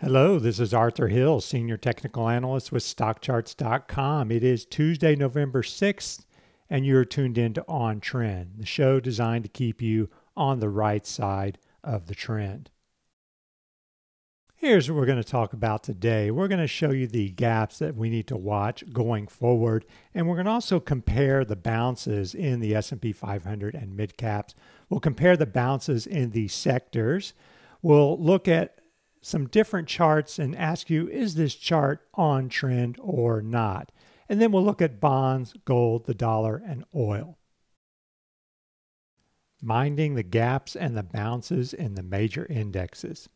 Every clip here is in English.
Hello, this is Arthur Hill, Senior Technical Analyst with StockCharts.com. It is Tuesday, November 6th, and you're tuned in to On Trend, the show designed to keep you on the right side of the trend. Here's what we're going to talk about today. We're going to show you the gaps that we need to watch going forward, and we're going to also compare the bounces in the S&P 500 and mid-caps. We'll compare the bounces in the sectors. We'll look at some different charts and ask you, is this chart on trend or not? And then we'll look at bonds, gold, the dollar, and oil. Minding the gaps and the bounces in the major indexes.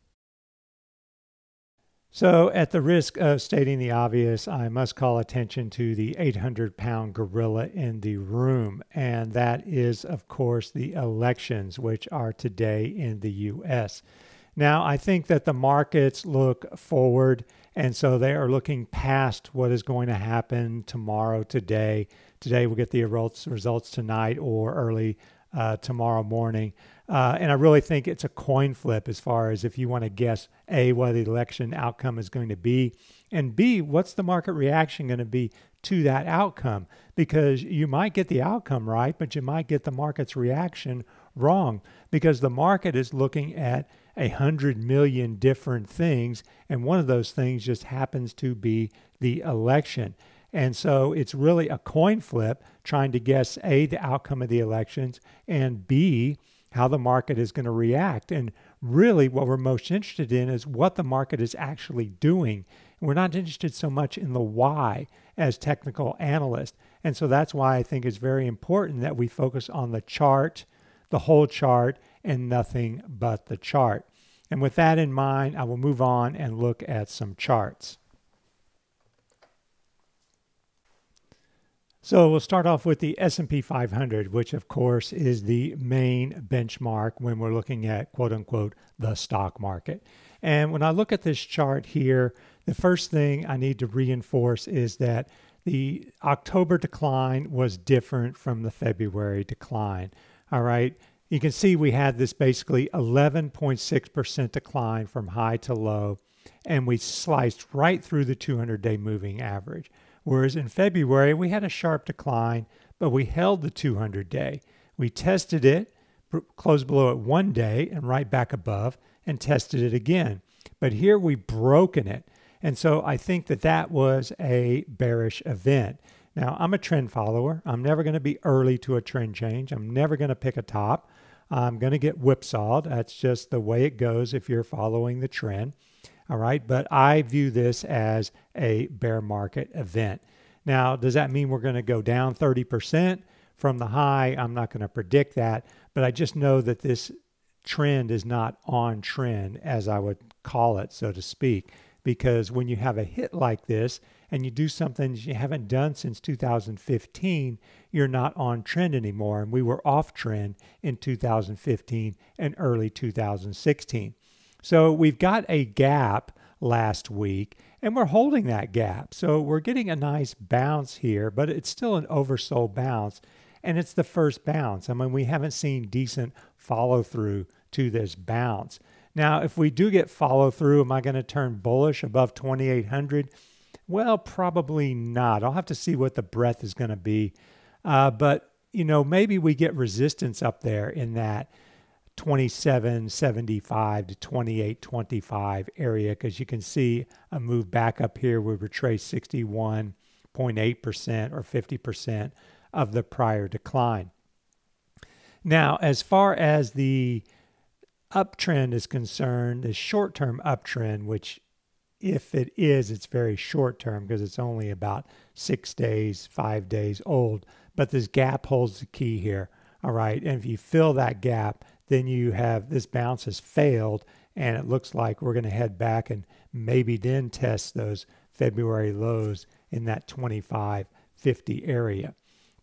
So at the risk of stating the obvious, I must call attention to the 800-pound gorilla in the room, and that is, of course, the elections, which are today in the U.S. Now, I think that the markets look forward, and so they are looking past what is going to happen tomorrow, today. Today, we'll get the results tonight or early tomorrow morning. And I really think it's a coin flip as far as if you want to guess, A, what the election outcome is going to be, and B, what's the market reaction going to be to that outcome? Because you might get the outcome right, but you might get the market's reaction wrong, because the market is looking at 100 million different things, and one of those things just happens to be the election. And so it's really a coin flip trying to guess, A, the outcome of the elections, and B, how the market is going to react. And really what we're most interested in is what the market is actually doing. And we're not interested so much in the why as technical analysts. And so that's why I think it's very important that we focus on the chart, the whole chart, and nothing but the chart. And with that in mind, I will move on and look at some charts. So we'll start off with the S&P 500, which of course is the main benchmark when we're looking at quote unquote the stock market. And when I look at this chart here, the first thing I need to reinforce is that the October decline was different from the February decline. All right. You can see we had this basically 11.6% decline from high to low, and we sliced right through the 200-day moving average. Whereas in February, we had a sharp decline, but we held the 200-day. We tested it, closed below it one day and right back above, and tested it again. But here we've broken it. And so I think that that was a bearish event. Now, I'm a trend follower. I'm never going to be early to a trend change. I'm never going to pick a top. I'm going to get whipsawed. That's just the way it goes if you're following the trend. All right. But I view this as a bear market event. Now, does that mean we're going to go down 30% from the high? I'm not going to predict that. But I just know that this trend is not on trend, as I would call it, so to speak. Because when you have a hit like this and you do something you haven't done since 2015, you're not on trend anymore. And we were off trend in 2015 and early 2016. So we've got a gap last week and we're holding that gap. So we're getting a nice bounce here, but it's still an oversold bounce. And it's the first bounce. I mean, we haven't seen decent follow through to this bounce. Now, if we do get follow through, am I going to turn bullish above 2,800? Well, probably not. I'll have to see what the breadth is going to be. But, you know, maybe we get resistance up there in that 27.75 to 28.25 area, because you can see a move back up here. We retrace 61.8% or 50% of the prior decline. Now, as far as the uptrend is concerned, the short-term uptrend, which if it is, it's very short-term because it's only about 6 days, 5 days old. But this gap holds the key here. All right. And if you fill that gap, then you have this bounce has failed. And it looks like we're going to head back and maybe then test those February lows in that 25.50 area.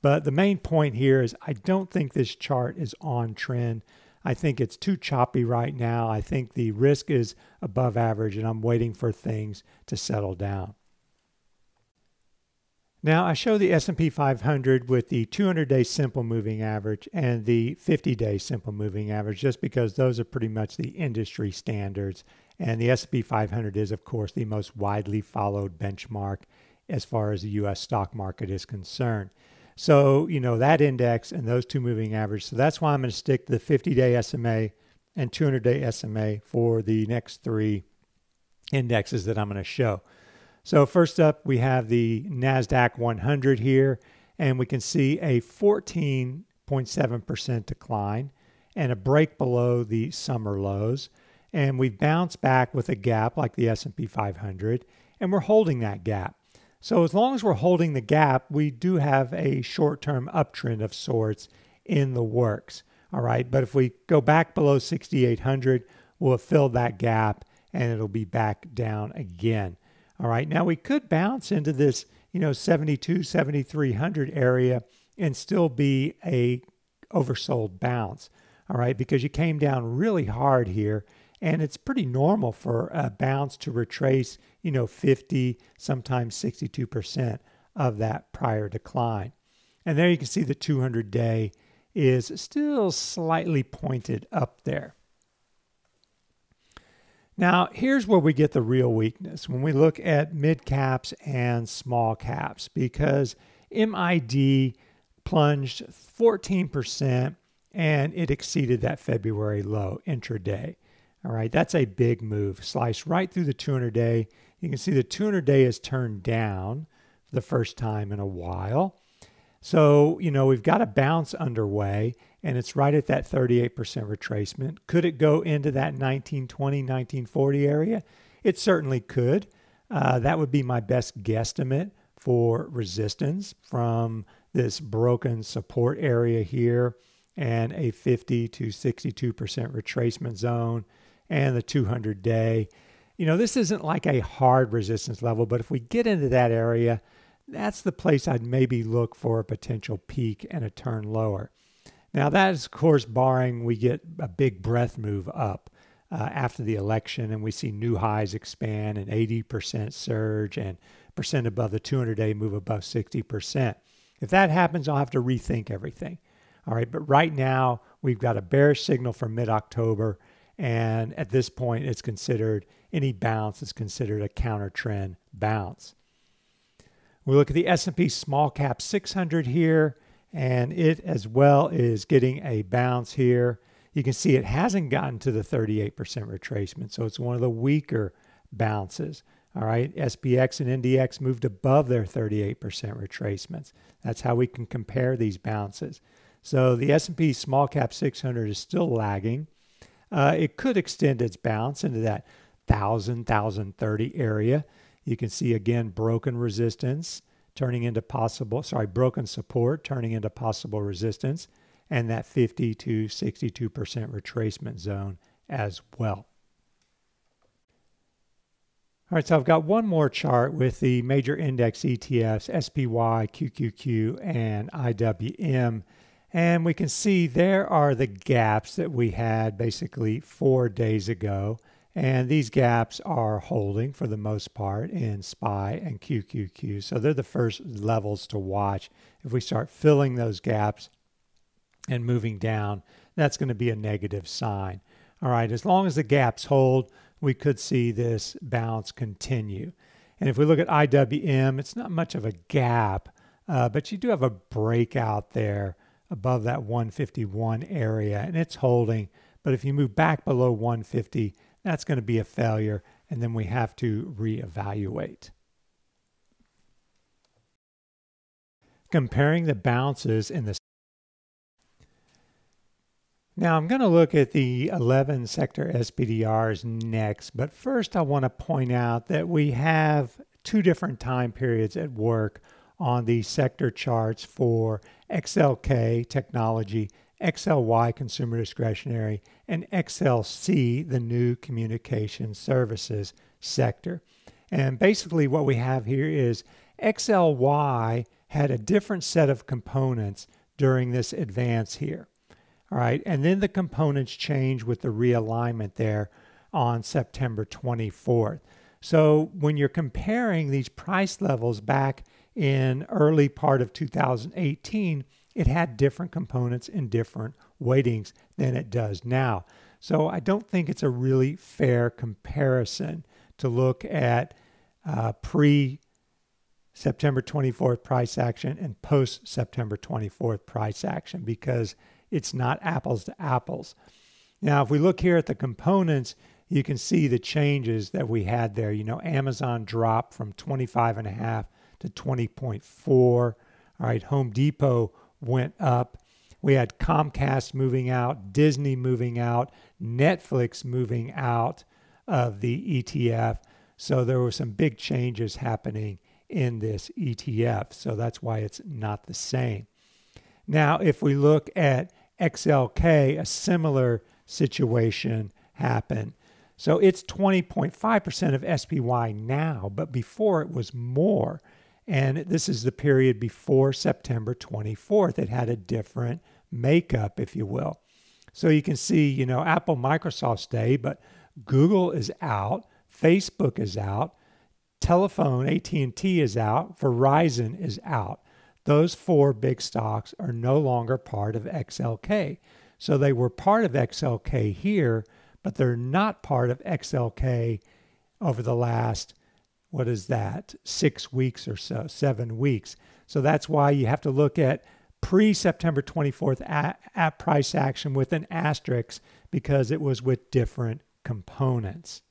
But the main point here is I don't think this chart is on trend. I think it's too choppy right now. I think the risk is above average, and I'm waiting for things to settle down. Now, I show the S&P 500 with the 200-day simple moving average and the 50-day simple moving average just because those are pretty much the industry standards And the S&P 500 is, of course, the most widely followed benchmark as far as the U.S. stock market is concerned. So, that index and those two moving averages. So that's why I'm going to stick to the 50-day SMA and 200-day SMA for the next three indexes that I'm going to show. So first up, we have the NASDAQ 100 here, and we can see a 14.7% decline and a break below the summer lows. And we've bounced back with a gap like the S&P 500, and we're holding that gap. So as long as we're holding the gap, we do have a short-term uptrend of sorts in the works. All right, but if we go back below 6,800, we'll have filled that gap and it'll be back down again. All right, now we could bounce into this, 72, 7,300 area and still be a oversold bounce. All right, because you came down really hard here, and it's pretty normal for a bounce to retrace, 50, sometimes 62% of that prior decline. And there you can see the 200-day is still slightly pointed up there. Now, here's where we get the real weakness when we look at mid caps and small caps, because MID plunged 14% and it exceeded that February low intraday. All right, that's a big move. Sliced right through the 200-day. You can see the 200-day is turned down for the first time in a while. So, we've got a bounce underway, and it's right at that 38% retracement. Could it go into that 1920, 1940 area? It certainly could. That would be my best guesstimate for resistance from this broken support area here and a 50 to 62% retracement zone and the 200-day. This isn't like a hard resistance level, but if we get into that area, that's the place I'd maybe look for a potential peak and a turn lower. Now, that is, of course, barring we get a big breath move up after the election and we see new highs expand and 80% surge and percent above the 200-day move above 60%. If that happens, I'll have to rethink everything. All right, but right now, we've got a bearish signal for mid-October, and at this point, any bounce is considered a counter trend bounce. We look at the S&P Small Cap 600 here, and it as well is getting a bounce here. You can see it hasn't gotten to the 38% retracement, so it's one of the weaker bounces. All right, SPX and NDX moved above their 38% retracements. That's how we can compare these bounces. So the S&P Small Cap 600 is still lagging. It could extend its bounce into that 1,000, 1,030 area. You can see, again, broken resistance turning into broken support turning into possible resistance, and that 50 to 62% retracement zone as well. All right, so I've got one more chart with the major index ETFs, SPY, QQQ, and IWM. And we can see there are the gaps that we had basically 4 days ago. And these gaps are holding for the most part in SPY and QQQ. So they're the first levels to watch. If we start filling those gaps and moving down, that's going to be a negative sign. All right, as long as the gaps hold, we could see this bounce continue. And if we look at IWM, it's not much of a gap, but you do have a breakout there above that 151 area, and it's holding. But if you move back below 150, that's going to be a failure, and then we have to reevaluate. Comparing the bounces in the Now I'm going to look at the 11 sector SPDRs next, but first I want to point out that we have two different time periods at work on the sector charts for XLK technology, XLY consumer discretionary, and XLC, the new communication services sector. And basically what we have here is XLY had a different set of components during this advance here. All right, and then the components change with the realignment there on September 24th. So when you're comparing these price levels back in early part of 2018, it had different components and different weightings than it does now. So I don't think it's a really fair comparison to look at pre-September 24th price action and post-September 24th price action, because it's not apples to apples. Now, if we look here at the components, you can see the changes that we had there. You know, Amazon dropped from 25.5 to 20.4. All right, Home Depot went up. We had Comcast moving out, Disney moving out, Netflix moving out of the ETF. So there were some big changes happening in this ETF. So that's why it's not the same. Now, if we look at XLK, a similar situation happened. So it's 20.5% of SPY now, but before it was more. And this is the period before September 24th. It had a different makeup, if you will. So you can see, you know, Apple, Microsoft stay, but Google is out, Facebook is out, Telephone, AT&T is out, Verizon is out. Those four big stocks are no longer part of XLK. So they were part of XLK here, but they're not part of XLK over the last, 6 weeks or so, 7 weeks. So that's why you have to look at pre-September 24th at price action with an asterisk, because it was with different components.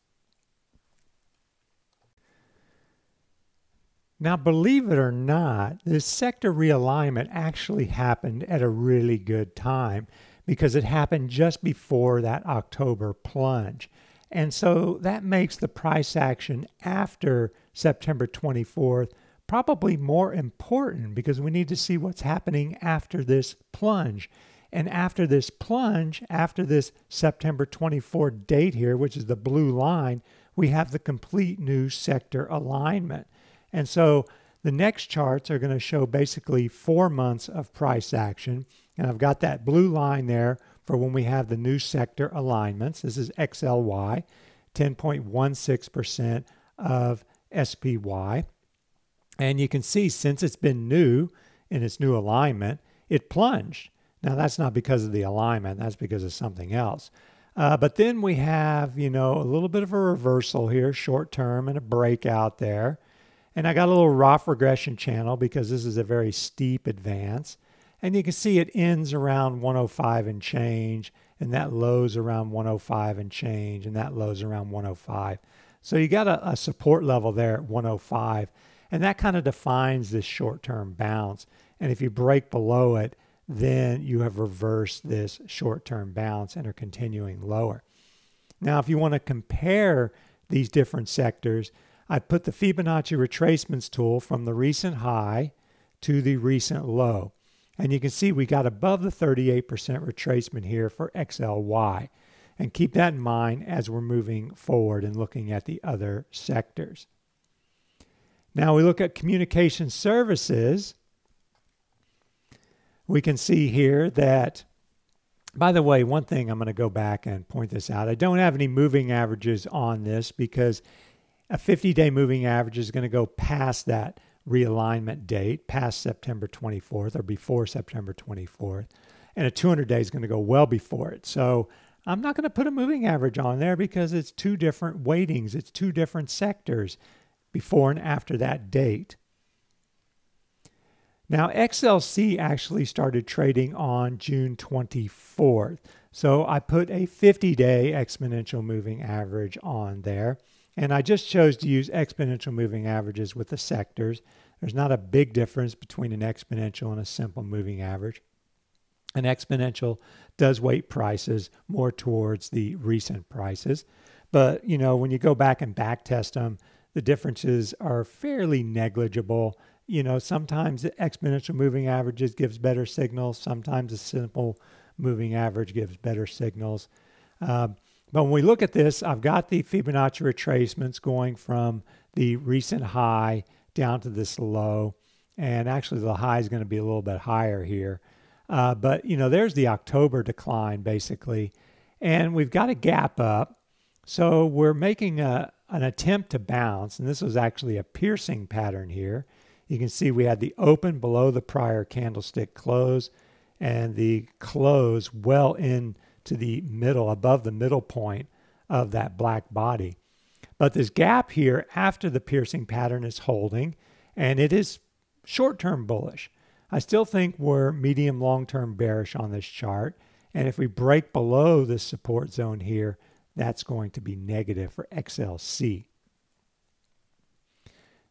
Now, believe it or not, this sector realignment actually happened at a really good time, because it happened just before that October plunge. And so that makes the price action after September 24th probably more important, because we need to see what's happening after this plunge. And after this plunge, after this September 24 date here, which is the blue line, we have the complete new sector alignment. And so the next charts are going to show basically 4 months of price action. And I've got that blue line there for when we have the new sector alignments. This is XLY, 10.16% of SPY. And you can see, since it's been new in its new alignment, it plunged. Now, that's not because of the alignment. That's because of something else. But then we have, you know, a little bit of a reversal here, short term, and a breakout there. And I got a little Roth regression channel because this is a very steep advance. And you can see it ends around 105 and change, and that lows around 105 and change, and that lows around 105. So you got a support level there at 105, and that kind of defines this short-term bounce. And if you break below it, then you have reversed this short-term bounce and are continuing lower. Now, if you want to compare these different sectors, I put the Fibonacci retracements tool from the recent high to the recent low. And you can see we got above the 38% retracement here for XLY. And keep that in mind as we're moving forward and looking at the other sectors. Now we look at communication services. We can see here that, by the way, one thing I'm going to go back and point this out. I don't have any moving averages on this because a 50-day moving average is going to go past that realignment date, past September 24th or before September 24th. And a 200-day is going to go well before it. So I'm not going to put a moving average on there because it's two different weightings. It's two different sectors before and after that date. Now, XLC actually started trading on June 24th. So I put a 50-day exponential moving average on there. And I just chose to use exponential moving averages with the sectors. There's not a big difference between an exponential and a simple moving average. An exponential does weight prices more towards the recent prices. But, you know, when you go back and back test them, the differences are fairly negligible. You know, sometimes the exponential moving averages gives better signals. Sometimes a simple moving average gives better signals. But when we look at this, I've got the Fibonacci retracements going from the recent high down to this low. And actually the high is going to be a little bit higher here. But, you know, there's the October decline basically. And we've got a gap up. So we're making an attempt to bounce. And this was actually a piercing pattern here. You can see we had the open below the prior candlestick close and the close well into to the middle, above the middle point of that black body. But this gap here after the piercing pattern is holding, and it is short-term bullish. I still think we're medium long-term bearish on this chart. And if we break below this support zone here, that's going to be negative for XLC.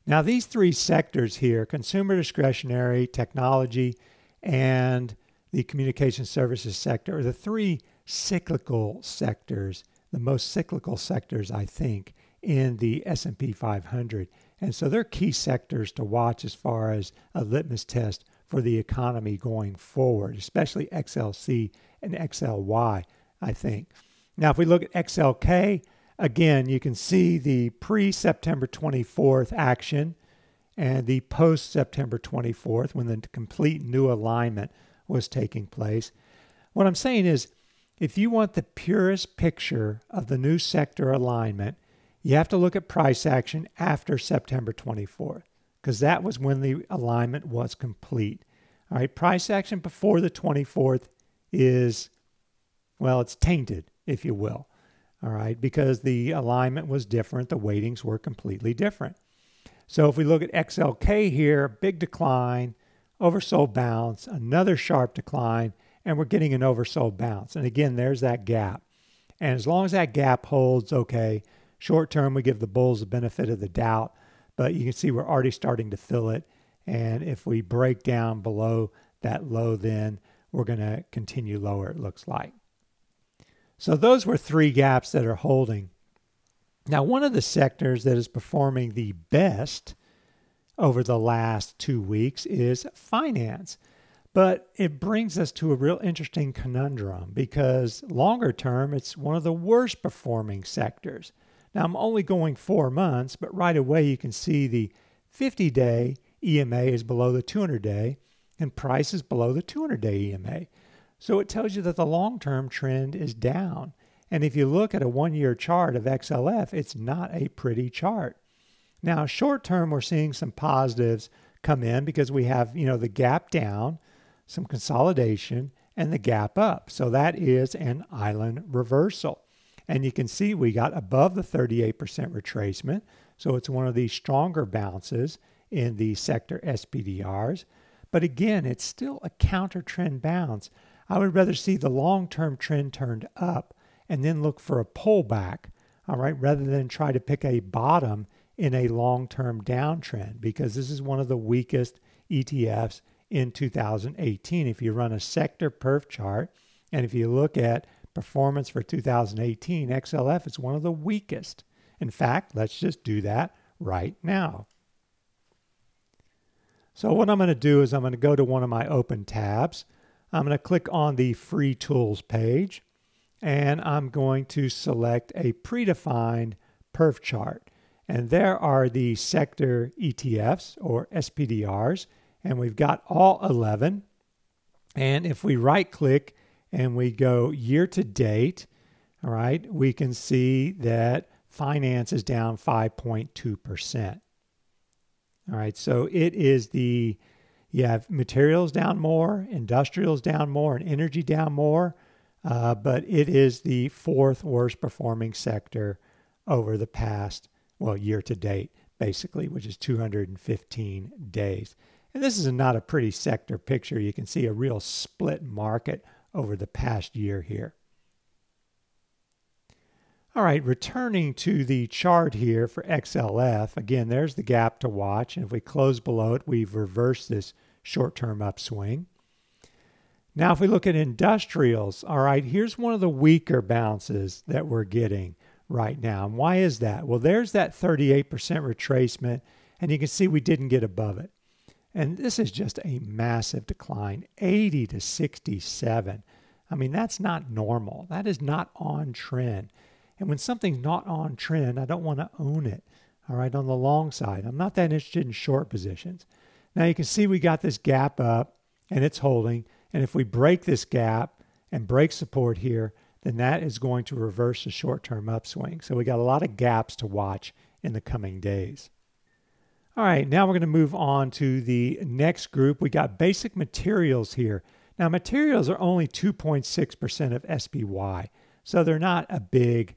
Now these three sectors here, consumer discretionary, technology, and the communication services sector, are the three cyclical sectors, the most cyclical sectors, I think, in the S&P 500. And so they're key sectors to watch as far as a litmus test for the economy going forward, especially XLC and XLY, I think. Now, if we look at XLK, again, you can see the pre-September 24th action and the post-September 24th when the complete new alignment was taking place. What I'm saying is, if you want the purest picture of the new sector alignment, you have to look at price action after September 24th, because that was when the alignment was complete. All right, price action before the 24th is, well, it's tainted, if you will. All right, because the alignment was different, the weightings were completely different. So if we look at XLK here, big decline, oversold bounce, another sharp decline, and we're getting an oversold bounce. And again, there's that gap. And as long as that gap holds, okay, short term, we give the bulls the benefit of the doubt, but you can see we're already starting to fill it. And if we break down below that low, then we're going to continue lower, it looks like. So those were three gaps that are holding. Now, one of the sectors that is performing the best over the last 2 weeks is finance. But it brings us to a real interesting conundrum because longer term, it's one of the worst performing sectors. Now, I'm only going 4 months, but right away you can see the 50-day EMA is below the 200-day and price is below the 200-day EMA. So it tells you that the long-term trend is down. And if you look at a 1-year chart of XLF, it's not a pretty chart. Now, short-term, we're seeing some positives come in because we have, the gap down, some consolidation, and the gap up. So that is an island reversal. And you can see we got above the 38% retracement. So it's one of the stronger bounces in the sector SPDRs. But again, it's still a counter trend bounce. I would rather see the long-term trend turned up and then look for a pullback, all right, rather than try to pick a bottom in a long-term downtrend, because this is one of the weakest ETFs in 2018. If you run a sector perf chart, and if you look at performance for 2018, XLF is one of the weakest. In fact, let's just do that right now. So what I'm going to do is I'm going to go to one of my open tabs. I'm going to click on the free tools page, and I'm going to select a predefined perf chart. And there are the sector ETFs or SPDRs, and we've got all 11. And if we right click and we go year to date, all right, we can see that finance is down 5.2%. All right, so it is you have materials down more, industrials down more, and energy down more, but it is the fourth worst performing sector over the past, year to date, basically, which is 215 days. And this is not a pretty sector picture. You can see a real split market over the past year here. All right, returning to the chart here for XLF, again, there's the gap to watch. And if we close below it, we've reversed this short-term upswing. Now, if we look at industrials, all right, here's one of the weaker bounces that we're getting right now. And why is that? Well, there's that 38% retracement, and you can see we didn't get above it. And this is just a massive decline, 80 to 67. I mean, that's not normal. That is not on trend. And when something's not on trend, I don't want to own it, all right, on the long side. I'm not that interested in short positions. Now you can see we got this gap up and it's holding. And if we break this gap and break support here, then that is going to reverse the short-term upswing. So we got a lot of gaps to watch in the coming days. All right, now we're going to move on to the next group. We got basic materials here. Now, materials are only 2.6% of SPY, so they're not a big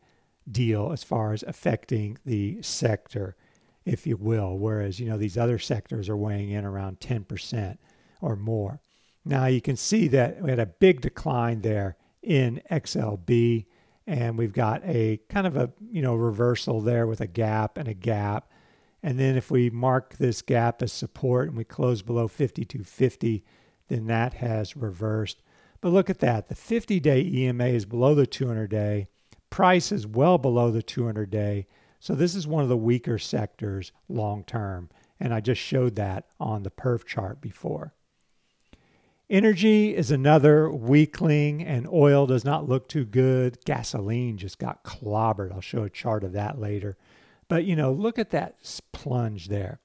deal as far as affecting the sector, if you will, whereas, these other sectors are weighing in around 10% or more. Now, you can see that we had a big decline there in XLB, and we've got a kind of a, reversal there with a gap and a gap. And then if we mark this gap as support and we close below 52.50, then that has reversed. But look at that. The 50-day EMA is below the 200-day. Price is well below the 200-day. So this is one of the weaker sectors long term. And I just showed that on the perf chart before. Energy is another weakling, and oil does not look too good. Gasoline just got clobbered. I'll show a chart of that later. But, look at that plunge there.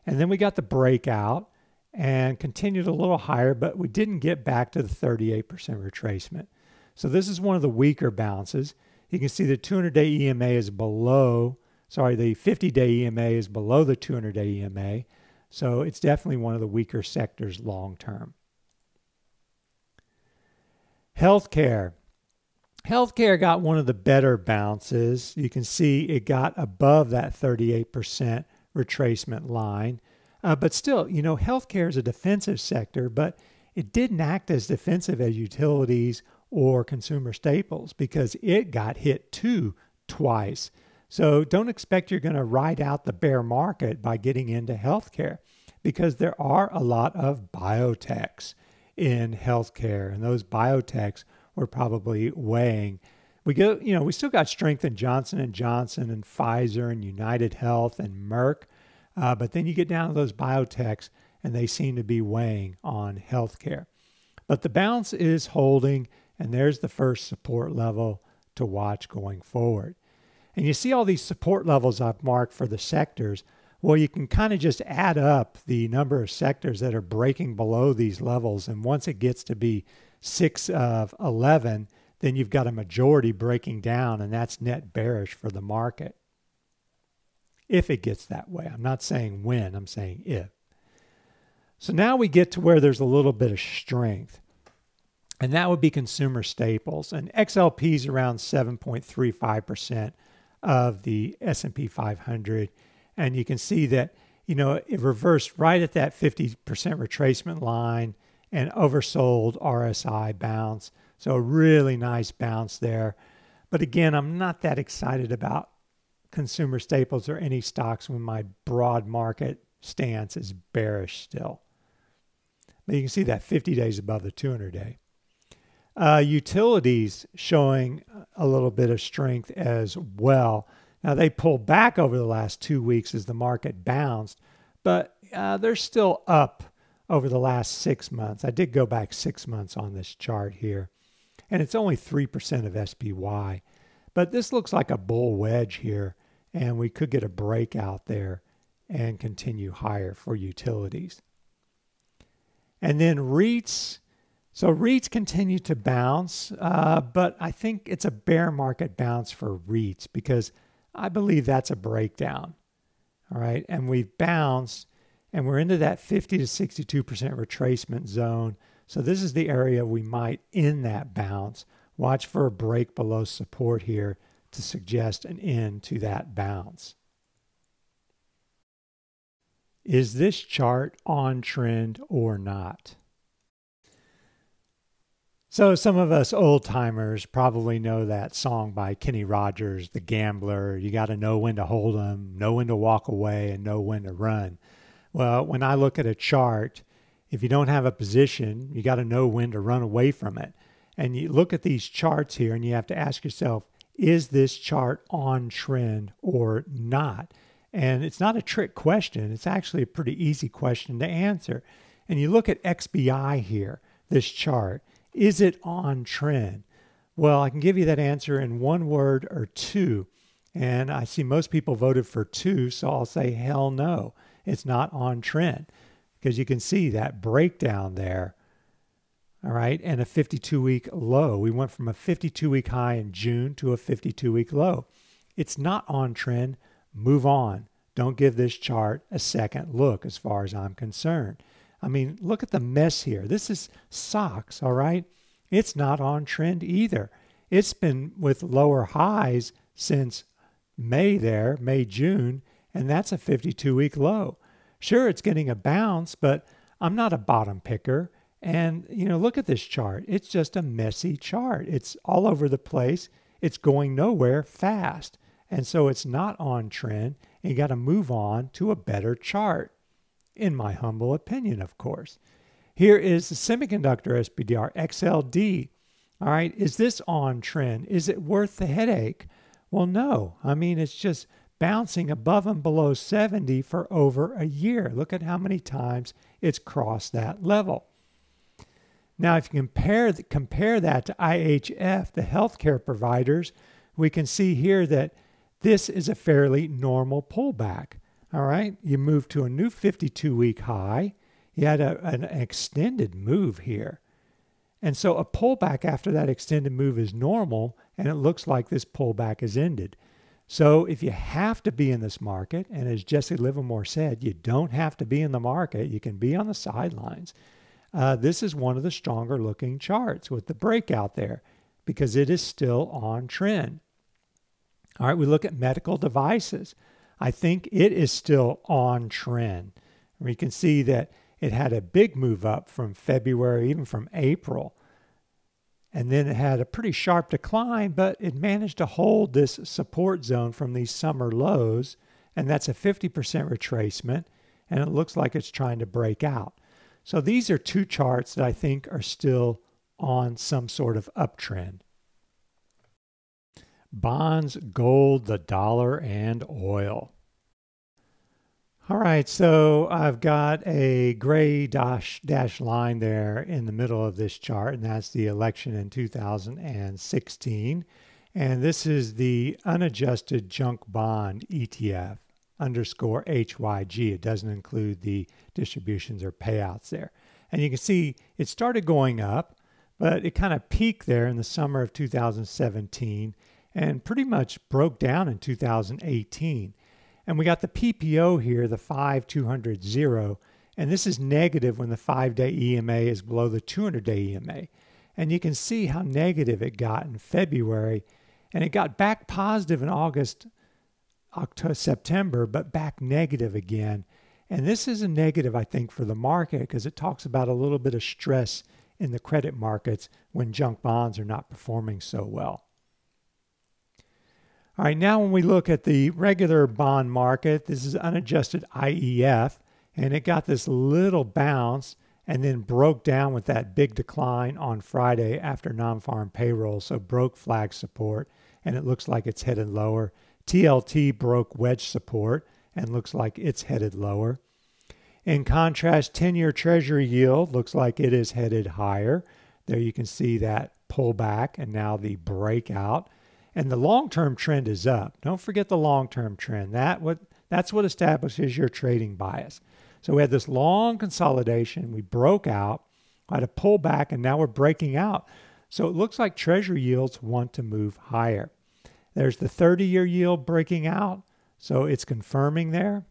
And then we got the breakout and continued a little higher, but we didn't get back to the 38% retracement. So this is one of the weaker bounces. You can see the 200-day EMA is below, the 50-day EMA is below the 200-day EMA. So it's definitely one of the weaker sectors long term. Healthcare. Healthcare got one of the better bounces. You can see it got above that 38% retracement line. But still, healthcare is a defensive sector, but it didn't act as defensive as utilities or consumer staples because it got hit too twice. So don't expect you're going to ride out the bear market by getting into healthcare because there are a lot of biotechs in healthcare, and those biotechs were probably weighing. We still got strength in Johnson & Johnson and Pfizer and United Health and Merck, but then you get down to those biotechs and they seem to be weighing on healthcare. But the bounce is holding, and there's the first support level to watch going forward. And you see all these support levels I've marked for the sectors. Well, you can kind of just add up the number of sectors that are breaking below these levels. And once it gets to be 6 of 11, then you've got a majority breaking down, and that's net bearish for the market. If it gets that way. I'm not saying when, I'm saying if. So now we get to where there's a little bit of strength, and that would be consumer staples. And XLP is around 7.35% of the S&P 500. And you can see that, it reversed right at that 50% retracement line and oversold RSI bounce. So a really nice bounce there. But again, I'm not that excited about consumer staples or any stocks when my broad market stance is bearish still. But you can see that 50 days above the 200-day. Utilities showing a little bit of strength as well. Now, they pulled back over the last 2 weeks as the market bounced, but they're still up over the last 6 months. I did go back 6 months on this chart here, and it's only 3% of SPY. But this looks like a bull wedge here, and we could get a breakout there and continue higher for utilities. And then REITs. So REITs continue to bounce, but I think it's a bear market bounce for REITs because I believe that's a breakdown. All right. And we've bounced and we're into that 50 to 62% retracement zone. So this is the area we might end that bounce. Watch for a break below support here to suggest an end to that bounce. Is this chart on trend or not? So some of us old timers probably know that song by Kenny Rogers, The Gambler. You got to know when to hold 'em, know when to walk away, and know when to run. Well, when I look at a chart, if you don't have a position, you got to know when to run away from it. And you look at these charts here and you have to ask yourself, is this chart on trend or not? And it's not a trick question. It's actually a pretty easy question to answer. And you look at XBI here, this chart. Is it on trend? Well, I can give you that answer in one word or two. And I see most people voted for two, so I'll say hell no. It's not on trend because you can see that breakdown there. All right, and a 52-week low. We went from a 52-week high in June to a 52-week low. It's not on trend. Move on. Don't give this chart a second look as far as I'm concerned. I mean, look at the mess here. This is SOXX, all right? It's not on trend either. It's been with lower highs since May, June, and that's a 52-week low. Sure, it's getting a bounce, but I'm not a bottom picker. And, look at this chart. It's just a messy chart. It's all over the place. It's going nowhere fast. And so it's not on trend. And you got to move on to a better chart, in my humble opinion, of course. Here is the semiconductor SPDR, XLD. All right, is this on trend? Is it worth the headache? Well, no. I mean, it's just bouncing above and below 70 for over a year. Look at how many times it's crossed that level. Now, if you compare that to IHF, the healthcare providers, we can see here that this is a fairly normal pullback. All right, you move to a new 52-week high. You had an extended move here. And so a pullback after that extended move is normal, and it looks like this pullback has ended. So if you have to be in this market, and as Jesse Livermore said, you don't have to be in the market. You can be on the sidelines. This is one of the stronger looking charts with the breakout there because it is still on trend. All right, we look at medical devices. I think it is still on trend. We can see that it had a big move up from February, even from April. And then it had a pretty sharp decline, but it managed to hold this support zone from these summer lows. And that's a 50% retracement. And it looks like it's trying to break out. So these are two charts that I think are still on some sort of uptrend. Bonds, gold, the dollar, and oil. All right, so I've got a gray dash line there in the middle of this chart, and that's the election in 2016. And this is the unadjusted junk bond ETF _HYG. It doesn't include the distributions or payouts there. And you can see it started going up, but it kind of peaked there in the summer of 2017 and pretty much broke down in 2018. And we got the PPO here, the 5-200-0, and this is negative when the 5-day EMA is below the 200-day EMA. And you can see how negative it got in February, and it got back positive in August, September, but back negative again. And this is a negative, I think, for the market because it talks about a little bit of stress in the credit markets when junk bonds are not performing so well. All right, now when we look at the regular bond market, this is unadjusted IEF, and it got this little bounce and then broke down with that big decline on Friday after non-farm payroll, so broke flag support, and it looks like it's headed lower. TLT broke wedge support and looks like it's headed lower. In contrast, 10-year Treasury yield looks like it is headed higher. There you can see that pullback and now the breakout. And the long-term trend is up. Don't forget the long-term trend. That's what establishes your trading bias. So we had this long consolidation. We broke out, had a pullback, and now we're breaking out. So it looks like Treasury yields want to move higher. There's the 30-year yield breaking out, so it's confirming there.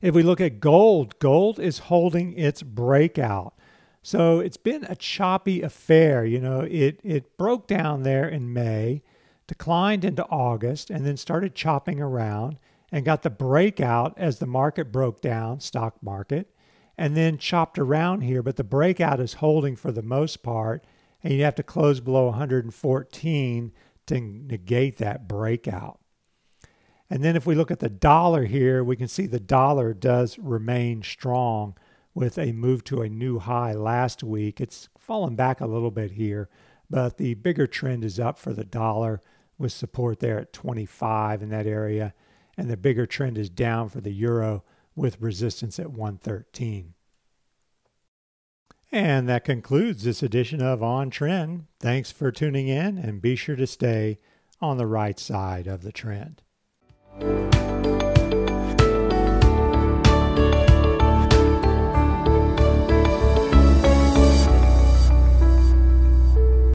If we look at gold, gold is holding its breakout. So it's been a choppy affair. It broke down there in May, declined into August, and then started chopping around and got the breakout as the market broke down, stock market, and then chopped around here. But the breakout is holding for the most part, and you have to close below 114 to negate that breakout. And then if we look at the dollar here, we can see the dollar does remain strong with a move to a new high last week. It's fallen back a little bit here, but the bigger trend is up for the dollar with support there at 25 in that area. And the bigger trend is down for the euro with resistance at 113. And that concludes this edition of On Trend. Thanks for tuning in, and be sure to stay on the right side of the trend.